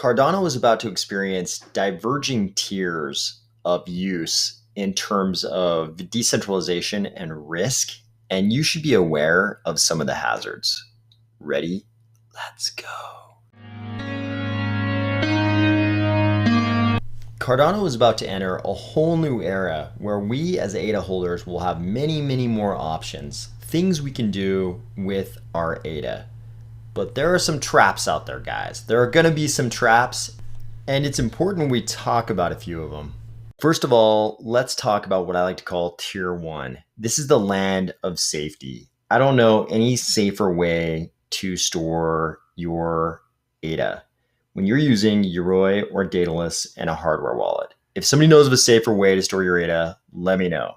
Cardano is about to experience diverging tiers of use in terms of decentralization and risk, and you should be aware of some of the hazards. Ready? Let's go. Cardano is about to enter a whole new era where we as ADA holders will have many more options, things we can do with our ADA. But there are some traps out there, guys. There are going to be some traps, and it's important we talk about a few of them. First of all, let's talk about what I like to call Tier 1. This is the land of safety. I don't know any safer way to store your ADA when you're using Yoroi or Daedalus and a hardware wallet. If somebody knows of a safer way to store your ADA, let me know.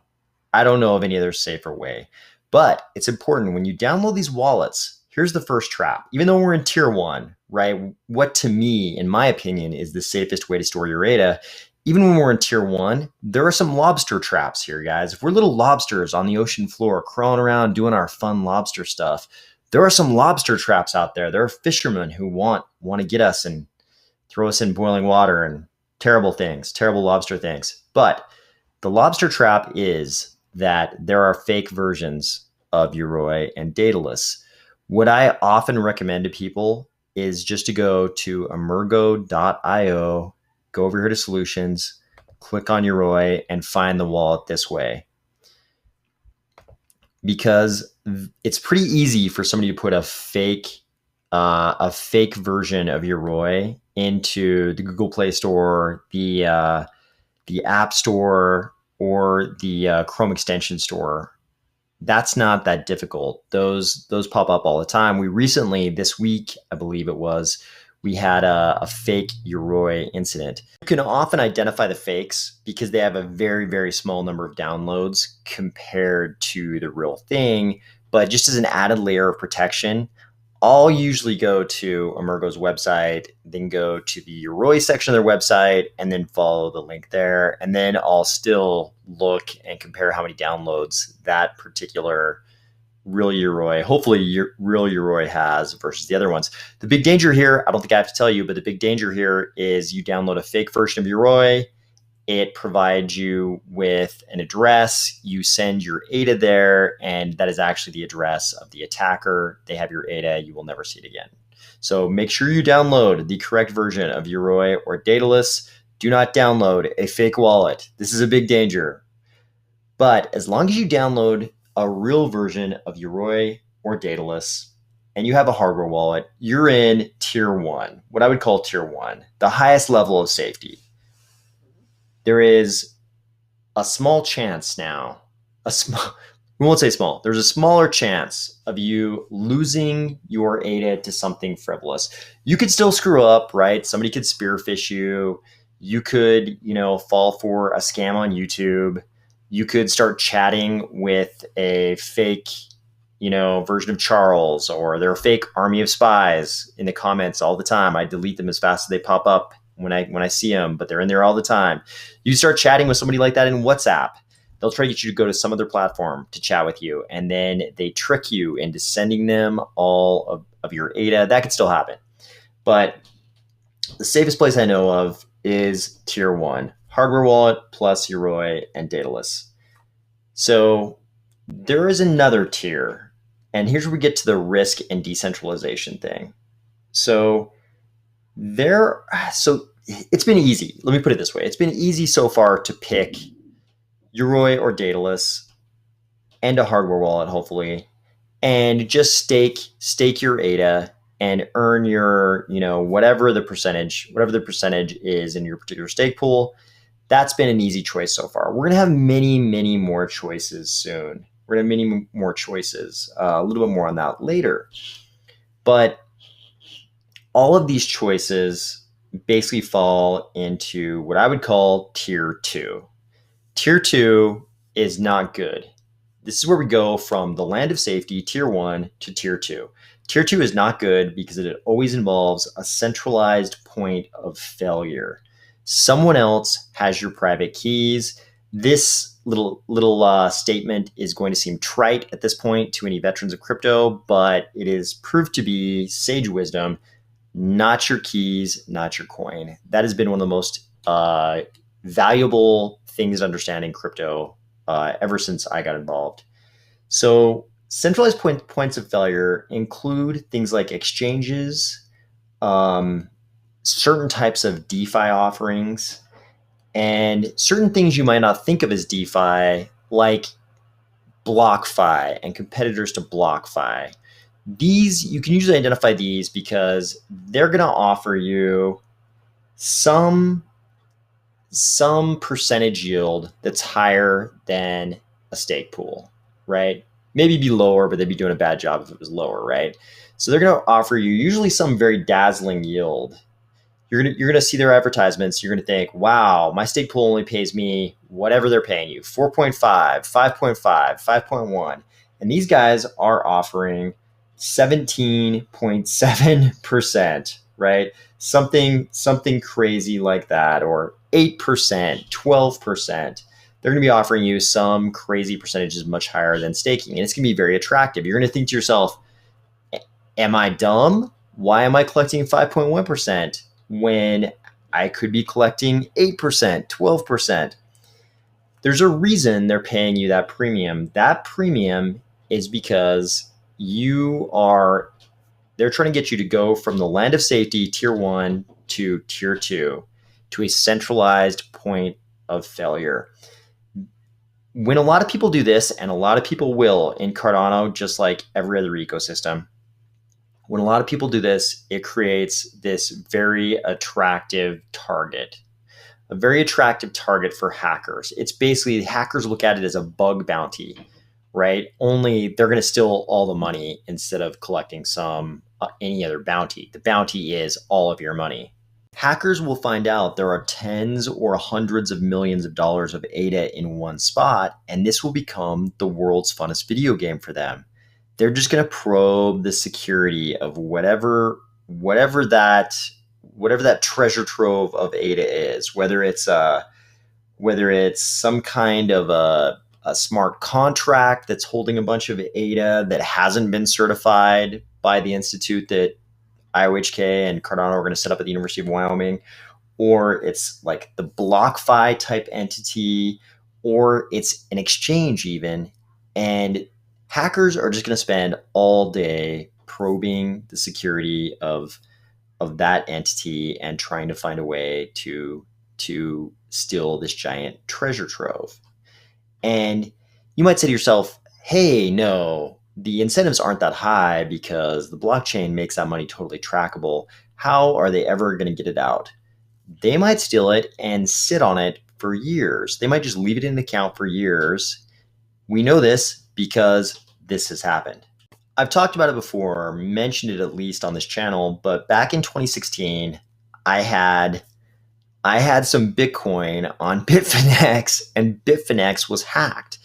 I don't know of any other safer way. But it's important when you download these wallets. Here's the first trap. Even though we're in Tier 1, right? What to me, in my opinion, is the safest way to store your ADA. Even when we're in Tier 1, there are some lobster traps here, guys. If we're little lobsters on the ocean floor crawling around doing our fun lobster stuff, there are some lobster traps out there. There are fishermen who want to get us and throw us in boiling water and terrible things, terrible lobster things. But the lobster trap is that there are fake versions of Yoroi and Daedalus. What I often recommend to people is just to go to emergo.io, go over here to solutions, click on Yoroi, and find the wallet this way. Because it's pretty easy for somebody to put a fake version of Yoroi into the Google Play Store, the App Store, or the Chrome extension store. That's not that difficult. Those pop up all the time. We recently, this week, I believe it was, we had a fake Yoroi incident. You can often identify the fakes because they have a very small number of downloads compared to the real thing. But just as an added layer of protection, I'll usually go to Emergo's website, then go to the Yoroi section of their website, and then follow the link there. And then I'll still look and compare how many downloads that particular real Yoroi, hopefully real Yoroi, has versus the other ones. The big danger here, I don't think I have to tell you, but the big danger here is you download a fake version of Yoroi. It provides you with an address. You send your ADA there, and that is actually the address of the attacker. They have your ADA. You will never see it again. So make sure you download the correct version of Yoroi or Daedalus. Do not download a fake wallet. This is a big danger. But as long as you download a real version of Yoroi or Daedalus and you have a hardware wallet, you're in Tier 1, what I would call Tier 1, the highest level of safety. There is a small chance now, we won't say small, there's a smaller chance of you losing your ADA to something frivolous. You could still screw up, right? Somebody could spearfish you. You could, fall for a scam on YouTube. You could start chatting with a fake, version of Charles, or there are fake army of spies in the comments all the time. I delete them as fast as they pop up when I see them, but they're in there all the time. You start chatting with somebody like that in WhatsApp. They'll try to get you to go to some other platform to chat with you, and then they trick you into sending them all of your ADA. That could still happen. But the safest place I know of is Tier 1, hardware wallet plus Yoroi and Daedalus. So there is another tier, and here's where we get to the risk and decentralization thing. So it's been easy. Let me put it this way. It's been easy so far to pick Yoroi or Daedalus and a hardware wallet, hopefully, and just stake your ADA and earn your, whatever the percentage is in your particular stake pool. That's been an easy choice so far. We're going to have many more choices soon. We're going to have many more choices, a little bit more on that later. But all of these choices basically fall into what I would call Tier 2. Tier 2 is not good. This is where we go from the land of safety, Tier 1, to Tier 2. Tier 2 is not good because it always involves a centralized point of failure. Someone else has your private keys. This little statement is going to seem trite at this point to any veterans of crypto, but it is proved to be sage wisdom. not your keys, not your coin. That has been one of the most valuable things to understand in crypto ever since I got involved. So centralized points of failure include things like exchanges, um, certain types of DeFi offerings, and certain things you might not think of as DeFi, like BlockFi and competitors to BlockFi. These, you can usually identify these because they're going to offer you some percentage yield that's higher than a stake pool, right? Maybe be lower, but they'd be doing a bad job if it was lower, right? So they're going to offer you usually some very dazzling yield. You're gonna see their advertisements. You're gonna think, wow, my stake pool only pays me whatever they're paying you, 4.5, 5.5, 5.1. And these guys are offering 17.7%, right? Something crazy like that, or 8%, 12%. They're going to be offering you some crazy percentages much higher than staking. And it's going to be very attractive. You're going to think to yourself, am I dumb? Why am I collecting 5.1% when I could be collecting 8%, 12%? There's a reason they're paying you that premium. That premium is because they're trying to get you to go from the land of safety, tier 1, to tier 2, to a centralized point of failure. When a lot of people do this, and a lot of people will in Cardano, just like every other ecosystem, when a lot of people do this, it creates this very attractive target, a very attractive target for hackers. It's basically, hackers look at it as a bug bounty, right? Only they're going to steal all the money instead of collecting any other bounty. The bounty is all of your money. Hackers will find out there are tens or hundreds of millions of dollars of ADA in one spot, and this will become the world's funnest video game for them. They're just going to probe the security of whatever that treasure trove of ADA is, whether it's some kind of a smart contract that's holding a bunch of ADA that hasn't been certified by the institute that IOHK and Cardano are going to set up at the University of Wyoming, or it's like the BlockFi type entity, or it's an exchange even. And hackers are just going to spend all day probing the security of that entity and trying to find a way to steal this giant treasure trove. And you might say to yourself, hey, no, the incentives aren't that high because the blockchain makes that money totally trackable. How are they ever going to get it out? They might steal it and sit on it for years. They might just leave it in an account for years. We know this because this has happened. I've talked about it before, mentioned it at least on this channel, but back in 2016, I had some Bitcoin on Bitfinex, and Bitfinex was hacked.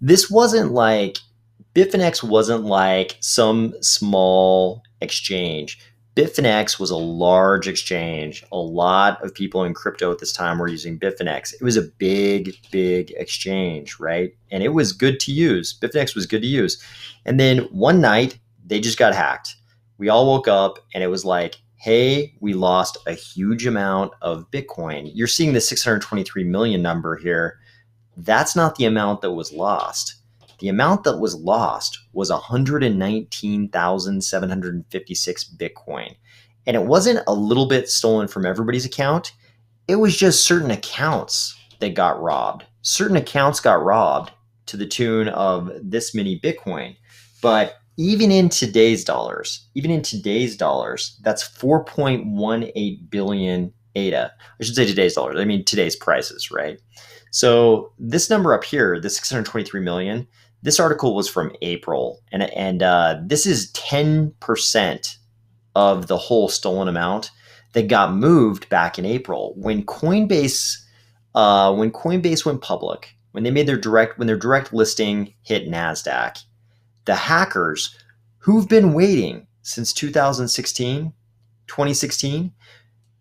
Bitfinex wasn't like some small exchange. Bitfinex was a large exchange. A lot of people in crypto at this time were using Bitfinex. It was a big exchange, right? And it was good to use. Bitfinex was good to use. And then one night, they just got hacked. We all woke up and it was like, hey, we lost a huge amount of Bitcoin. You're seeing the 623 million number here. That's not the amount that was lost. The amount that was lost was 119,756 Bitcoin. And it wasn't a little bit stolen from everybody's account. It was just certain accounts that got robbed. Certain accounts got robbed to the tune of this many Bitcoin. But even in today's dollars, that's 4.18 billion ADA. I should say today's dollars. I mean today's prices, right? So this number up here, the 623 million, this article was from April, and this is 10% of the whole stolen amount that got moved back in April when Coinbase went public, when their direct listing hit NASDAQ. The hackers who've been waiting since 2016,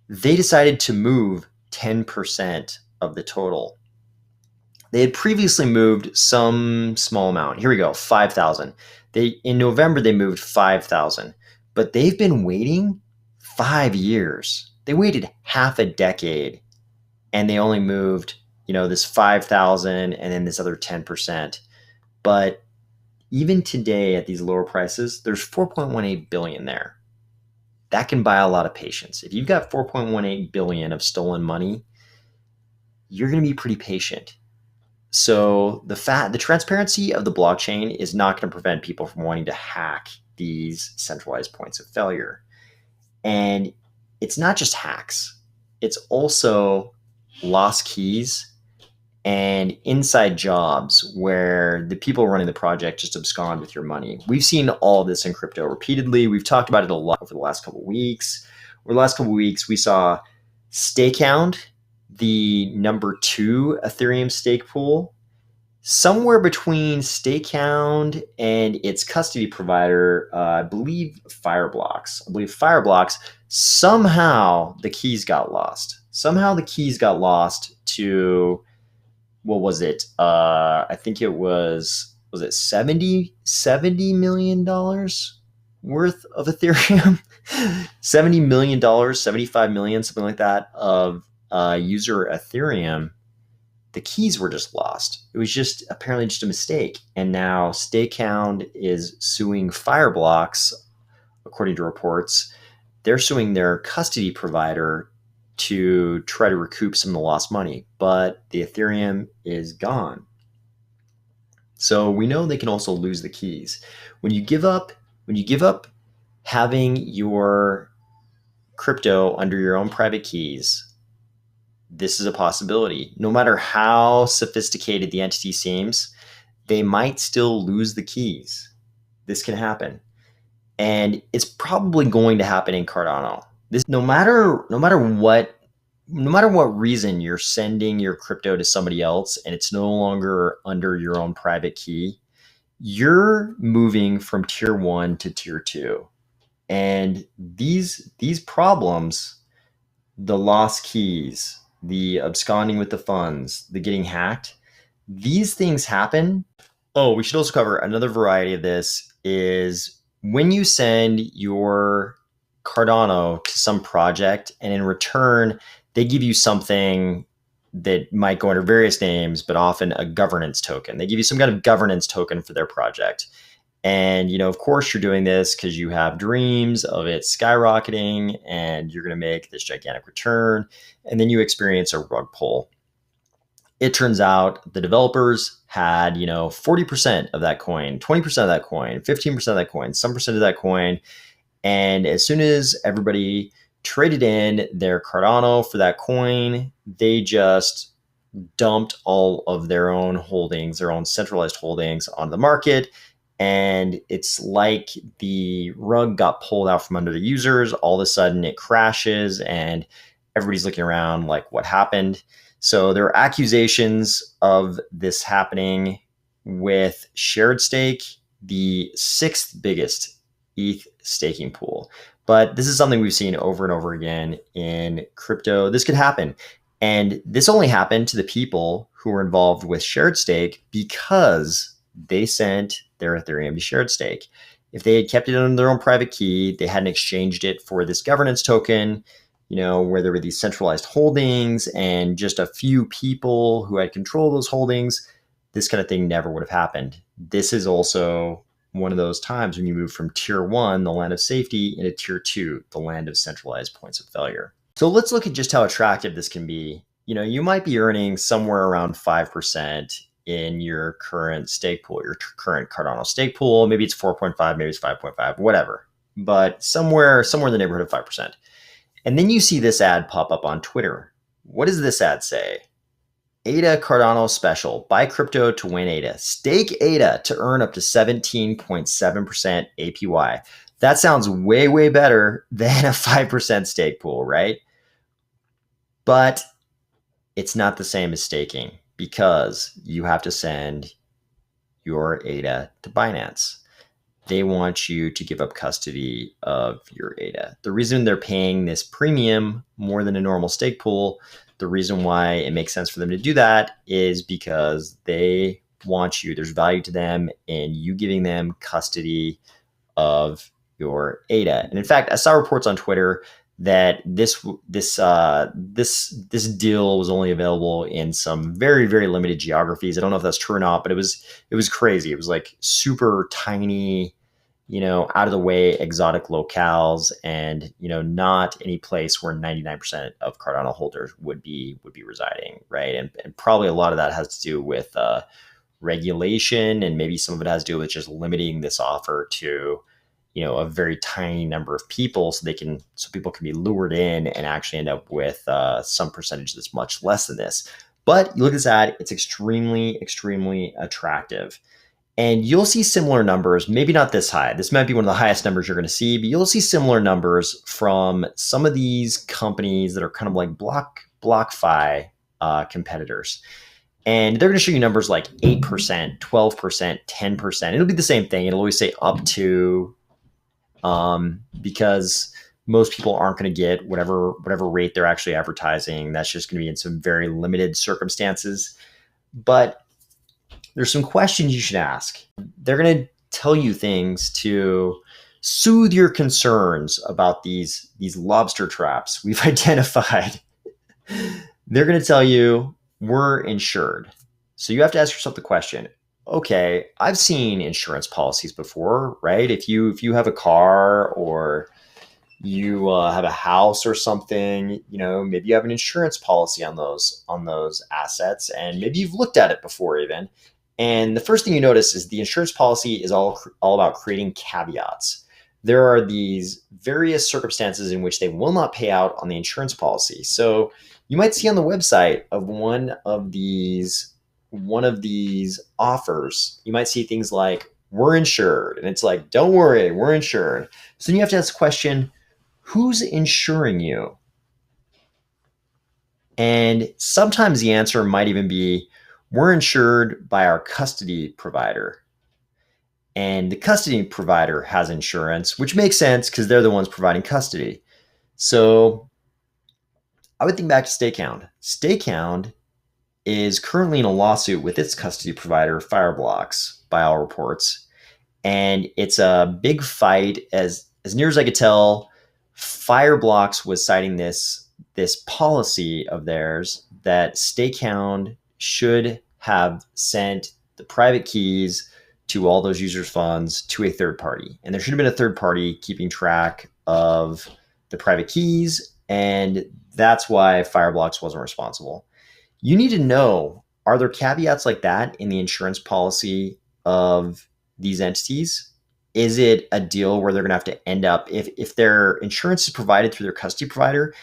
they decided to move 10% of the total. They had previously moved some small amount. Here we go, 5,000. In November, they moved 5,000. But they've been waiting 5 years. They waited half a decade and they only moved, this 5,000 and then this other 10%. But even today at these lower prices, there's 4.18 billion there. That can buy a lot of patience. If you've got 4.18 billion of stolen money, you're going to be pretty patient. So the transparency of the blockchain is not going to prevent people from wanting to hack these centralized points of failure. And it's not just hacks. It's also lost keys and inside jobs where the people running the project just abscond with your money. We've seen all this in crypto repeatedly. We've talked about it a lot over the last couple of weeks. Over the last couple of weeks, we saw Stakehound, the number 2 Ethereum stake pool, somewhere between Stakehound and its custody provider, I believe Fireblocks. Somehow the keys got lost. To, what was it? I think it was it $70 million worth of Ethereum? $70 million, $75 million, something like that, of user Ethereum. The keys were just lost. It was just apparently just a mistake. And now Stakehound is suing Fireblocks, according to reports. They're suing their custody provider to try to recoup some of the lost money, but the Ethereum is gone. So we know they can also lose the keys. When you give up having your crypto under your own private keys, this is a possibility. No matter how sophisticated the entity seems, they might still lose the keys. This can happen. And it's probably going to happen in Cardano. This, no matter what reason you're sending your crypto to somebody else and it's no longer under your own private key, you're moving from tier 1 to tier 2. And these problems, the lost keys, the absconding with the funds, the getting hacked, these things happen. Oh, we should also cover another variety of this is when you send your Cardano to some project and in return, they give you something that might go under various names, but often a governance token. They give you some kind of governance token for their project. And, of course you're doing this because you have dreams of it skyrocketing and you're going to make this gigantic return. And then you experience a rug pull. It turns out the developers had, 40% of that coin, 20% of that coin, 15% of that coin, some percent of that coin. And as soon as everybody traded in their Cardano for that coin, they just dumped all of their own holdings, their own centralized holdings on the market. And it's like the rug got pulled out from under the users. All of a sudden it crashes and everybody's looking around like, what happened? So there are accusations of this happening with Shared Stake, the 6th biggest ETH staking pool. But this is something we've seen over and over again in crypto. This could happen. And this only happened to the people who were involved with Shared Stake because they sent their Ethereum to Shared Stake. If they had kept it under their own private key, they hadn't exchanged it for this governance token, where there were these centralized holdings and just a few people who had control of those holdings, this kind of thing never would have happened. This is also one of those times when you move from tier 1, the land of safety, into tier 2, the land of centralized points of failure. So let's look at just how attractive this can be. You might be earning somewhere around 5% in your current stake pool, your current Cardano stake pool. Maybe it's 4.5, maybe it's 5.5, whatever. But somewhere in the neighborhood of 5%. And then you see this ad pop up on Twitter. What does this ad say? ADA Cardano special. Buy crypto to win ADA. Stake ADA to earn up to 17.7% APY. That sounds way, way better than a 5% stake pool, right? But it's not the same as staking because you have to send your ADA to Binance. They want you to give up custody of your ADA. The reason they're paying this premium more than a normal stake pool, the reason why it makes sense for them to do that is because they want you, there's value to them in you giving them custody of your ADA. And in fact, I saw reports on Twitter that this deal was only available in some very, very limited geographies. I don't know if that's true or not, but it was crazy. It was like super tiny, out of the way exotic locales, and not any place where 99% of Cardano holders would be residing, right? And probably a lot of that has to do with regulation, and maybe some of it has to do with just limiting this offer to a very tiny number of people, so people can be lured in and actually end up with some percentage that's much less than this. But you look at this ad, it's extremely, extremely attractive. And you'll see similar numbers, maybe not this high. This might be one of the highest numbers you're going to see, but you'll see similar numbers from some of these companies that are kind of like BlockFi competitors. And they're going to show you numbers like 8%, 12%, 10%. It'll be the same thing. It'll always say up to, because most people aren't going to get whatever rate they're actually advertising. That's just going to be in some very limited circumstances. But there's some questions you should ask. They're going to tell you things to soothe your concerns about these lobster traps we've identified. They're going to tell you, we're insured. So you have to ask yourself the question, okay, I've seen insurance policies before, right? If you have a car, or you have a house or something, maybe you have an insurance policy on those assets, and maybe you've looked at it before even. And the first thing you notice is the insurance policy is all about creating caveats. There are these various circumstances in which they will not pay out on the insurance policy. So you might see on the website of one of these offers, you might see things like, we're insured. And it's like, don't worry, we're insured. So then you have to ask the question, who's insuring you? And sometimes the answer might even be, we're insured by our custody provider. And the custody provider has insurance, which makes sense because they're the ones providing custody. So I would think back to Stayhound. Stayhound is currently in a lawsuit with its custody provider, Fireblocks, by all reports. And it's a big fight. As near as I could tell, Fireblocks was citing this policy of theirs that Stayhound should have sent the private keys to all those users' funds to a third party. And there should have been a third party keeping track of the private keys. And that's why Fireblocks wasn't responsible. You need to know, are there caveats like that in the insurance policy of these entities? Is it a deal where they're going to have to end up, if their insurance is provided through their custody provider,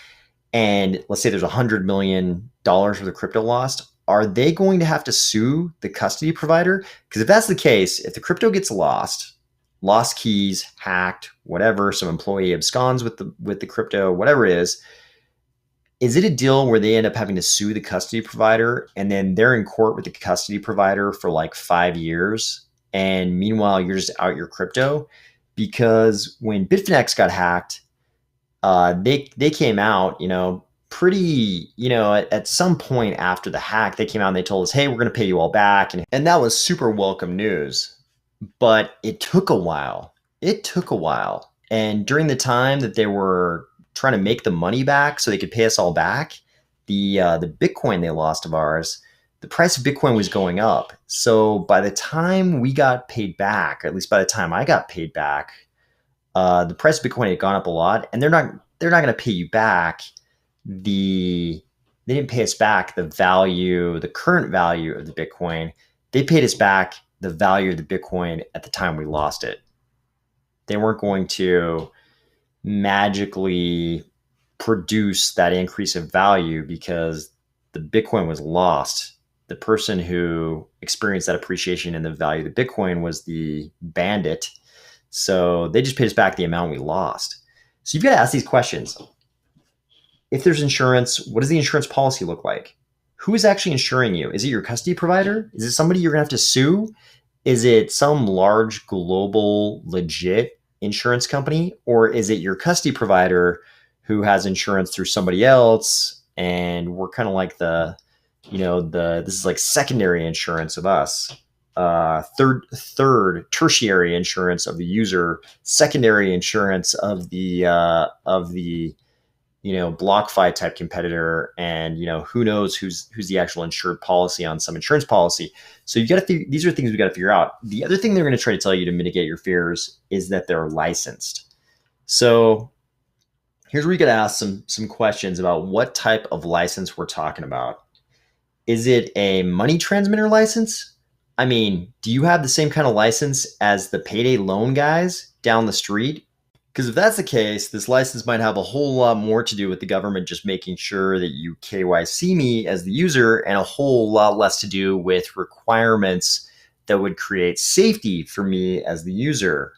and let's say there's $100 million worth of crypto lost, are they going to have to sue the custody provider? Because if that's the case, if the crypto gets lost keys, hacked, whatever, some employee absconds with the crypto, whatever it is it a deal where they end up having to sue the custody provider, and then they're in court with the custody provider for like 5 years, and meanwhile you're just out your crypto? Because when Bitfinex got hacked, they came out, pretty, at some point after the hack, they came out and they told us, hey, we're going to pay you all back. And that was super welcome news. But it took a while. And during the time that they were trying to make the money back so they could pay us all back, the Bitcoin they lost of ours, the price of Bitcoin was going up. So by the time we got paid back, or at least by the time I got paid back, the price of Bitcoin had gone up a lot, and they're not going to pay you back they didn't pay us back the current value of the Bitcoin. They paid us back the value of the Bitcoin at the time we lost it. They weren't going to magically produce that increase of value because the Bitcoin was lost. The person who experienced that appreciation in the value of the Bitcoin was the bandit. So they just paid us back the amount we lost. So you've got to ask these questions. If there's insurance, what does the insurance policy look like? Who is actually insuring you? Is it your custody provider? Is it somebody you're going to have to sue? Is it some large global legit insurance company? Or is it your custody provider who has insurance through somebody else? And we're kind of like this is like secondary insurance of us. Third tertiary insurance of the user, secondary insurance of the BlockFi type competitor, and who knows who's the actual insured policy on some insurance policy. So you got to these are things we got to figure out. The other thing they're going to try to tell you to mitigate your fears is that they're licensed. So here's where you got to ask some questions about what type of license we're talking about. Is it a money transmitter license? I mean, do you have the same kind of license as the payday loan guys down the street? Because if that's the case, this license might have a whole lot more to do with the government just making sure that you KYC me as the user, and a whole lot less to do with requirements that would create safety for me as the user.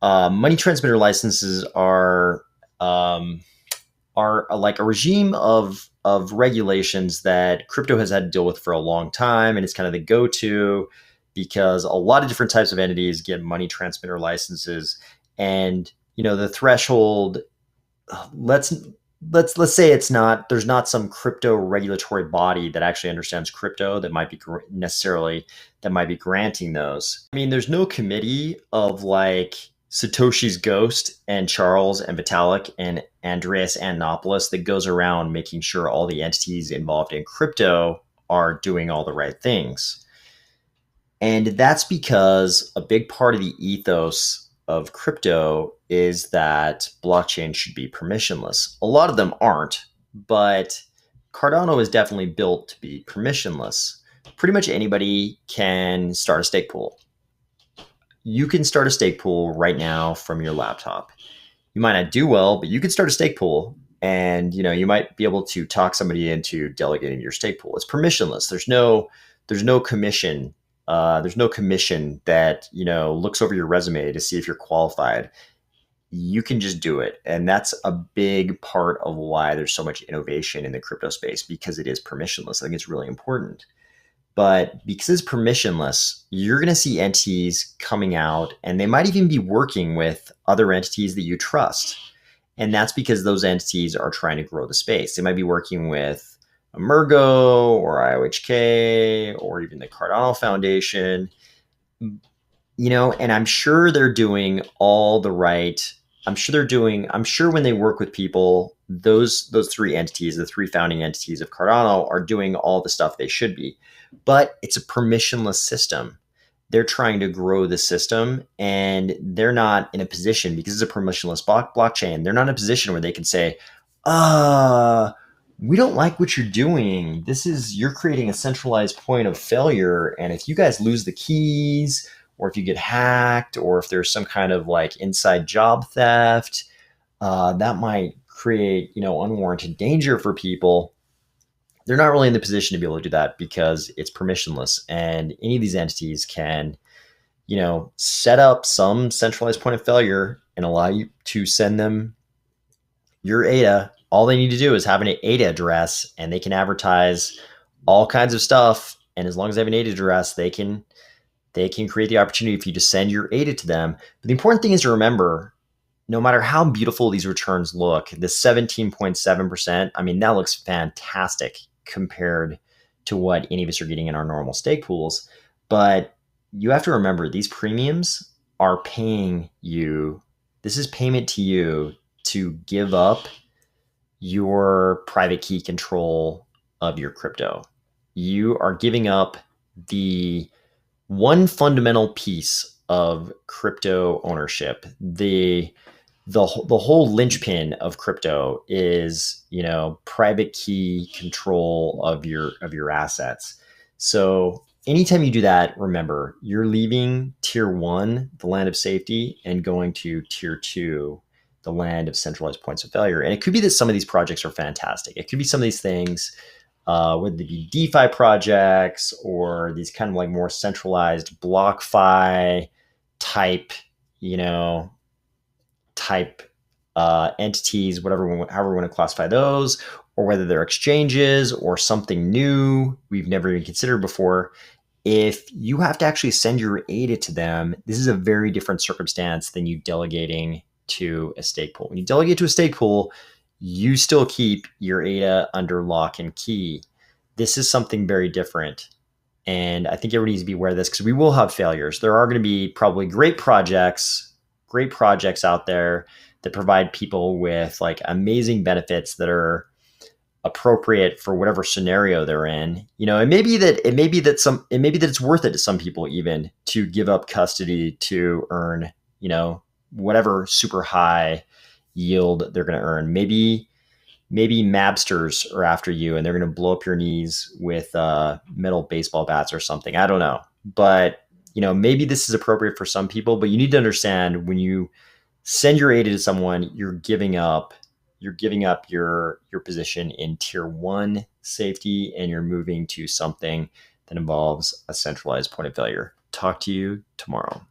Money transmitter licenses are like a regime of regulations that crypto has had to deal with for a long time, and it's kind of the go-to because a lot of different types of entities get money transmitter licenses, and the threshold. Let's say there's not some crypto regulatory body that actually understands crypto that might be granting those. I mean, there's no committee of like Satoshi's Ghost and Charles and Vitalik and Andreas Antonopoulos that goes around making sure all the entities involved in crypto are doing all the right things. And that's because a big part of the ethos of crypto is that blockchain should be permissionless. A lot of them aren't, but Cardano is definitely built to be permissionless. Pretty much anybody can start a stake pool. You can start a stake pool right now from your laptop. You might not do well, but you can start a stake pool, and you might be able to talk somebody into delegating your stake pool. It's permissionless. There's no commission. There's no commission that looks over your resume to see if you're qualified. You can just do it, and that's a big part of why there's so much innovation in the crypto space, because it is permissionless. I think it's really important. But because it's permissionless, you're going to see entities coming out, and they might even be working with other entities that you trust. And that's because those entities are trying to grow the space. They might be working with Emergo or IOHK or even the Cardano Foundation, and I'm sure they're doing all the right. I'm sure when they work with people, those three entities, the three founding entities of Cardano, are doing all the stuff they should be. But it's a permissionless system. They're trying to grow the system, and they're not in a position, because it's a permissionless blockchain, they're not in a position where they can say, we don't like what you're doing. You're creating a centralized point of failure. And if you guys lose the keys, or if you get hacked, or if there's some kind of like inside job theft, that might create, unwarranted danger for people. They're not really in the position to be able to do that because it's permissionless, and any of these entities can, set up some centralized point of failure and allow you to send them your ADA. All they need to do is have an ADA address, and they can advertise all kinds of stuff. And as long as they have an ADA address, they can create the opportunity for you to send your ADA to them. But the important thing is to remember, no matter how beautiful these returns look, the 17.7%, I mean, that looks fantastic compared to what any of us are getting in our normal stake pools. But you have to remember, these premiums are paying you. This is payment to you to give up your private key control of your crypto. You are giving up the one fundamental piece of crypto ownership. The whole linchpin of crypto is, private key control of your assets. So anytime you do that, remember, you're leaving tier 1, the land of safety, and going to tier 2, the land of centralized points of failure. And it could be that some of these projects are fantastic. It could be some of these things, whether they be DeFi projects or these kind of like more centralized BlockFi type, entities, however we want to classify those, or whether they're exchanges or something new we've never even considered before. If you have to actually send your ADA to them, this is a very different circumstance than you delegating to a stake pool. When you delegate to a stake pool, you still keep your ADA under lock and key. This is something very different. And I think everybody needs to be aware of this, because we will have failures. There are going to be probably great projects out there that provide people with like amazing benefits that are appropriate for whatever scenario they're in. It may be that it's worth it to some people even to give up custody to earn, whatever super high yield they're going to earn. Maybe mabsters are after you and they're going to blow up your knees with metal baseball bats or something. I don't know. But, maybe this is appropriate for some people, but you need to understand when you send your ADA to someone, you're giving up your position in tier 1 safety, and you're moving to something that involves a centralized point of failure. Talk to you tomorrow.